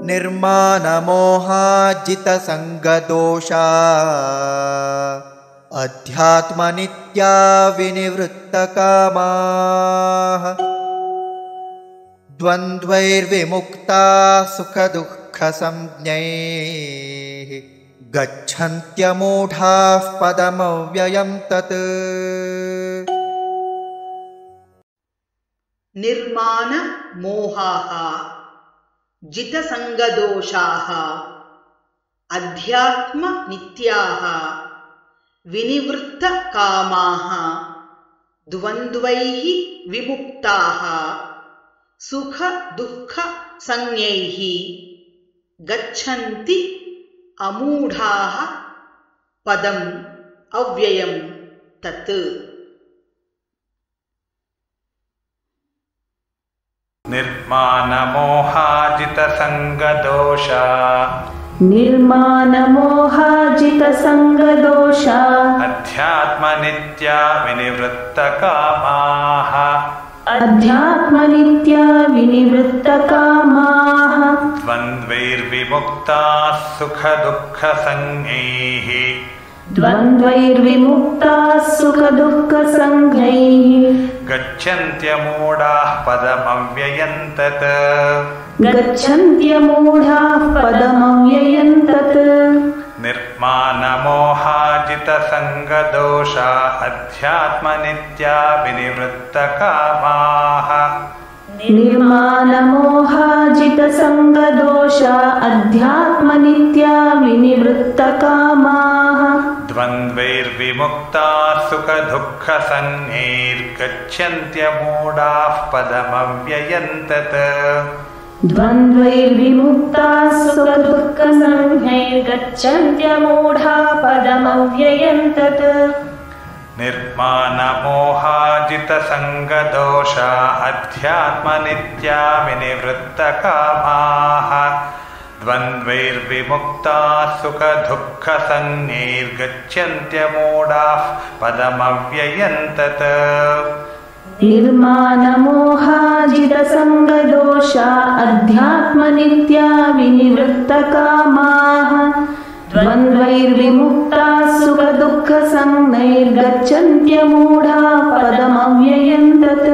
निर्मानमोहाजितसङ्गदोषा अध्यात्मनित्या विनिवृत्तकामाः द्वन्द्वैर्विमुक्ता सुखदुःखसंज्ञैः गच्छन्त्यमूढाः पदमव्ययं तत्। निर्माण मोहाः जितसंगदोषाः अध्यात्म नित्याः विनिवृत्तकामाः द्वन्द्वैः विमुक्ताः सुख दुःख संज्ञैः गच्छन्ति अमूढाः पदम् अव्ययं तत्। निर्मानमोहाजितसङ्गदोषा निर्मानमोहाजितसङ्गदोषा अध्यात्मनित्या विनिवृत्तकामाः अध्यात्मनित्या विनिवृत्तकामाः द्वन्द्वैर्विमुक्ताः सुखदुःखसंज्ञैः द्वन्द्वैर्विमुक्ताः सुखदुःखसंज्ञैः गच्छन्त्यमूढाः पदमव्ययं तत्। गच्छन्त्यमूढाः पदमव्ययं तत्। निर्मानमोहाजितसङ्गदोषा अध्यात्मनित्या विनिवृत्तकामाः निर्मानमोहाजितसङ्गदोषा अध्यात्मनित्या विनिवृत्तकामाः द्वन्द्वैर्विमुक्ताः सुखदुःखसंज्ञैर्गच्छन्त्यमूढाः पदमव्ययं तत्। द्वन्द्वैर्विमुक्ताः सुखदुःखसंज्ञैर्गच्छन्त्यमूढाः पदमव्ययं तत्। निर्मानमोहाजितसङ्गदोषा अध्यात्मनित्या विनिवृत्तकामाः द्वन्द्वैर्विमुक्ताः सुखदुःखसंज्ञैर्गच्छन्त्यमूढाः पदमव्ययं तत्। निर्मानमोहाजितसङ्गदोषा अध्यात्मनित्या विनिवृत्तकामाः द्वन्द्वैर्विमुक्ताः सुखदुःखसंज्ञैर्गच्छन्त्यमूढाः पदमव्ययं तत्।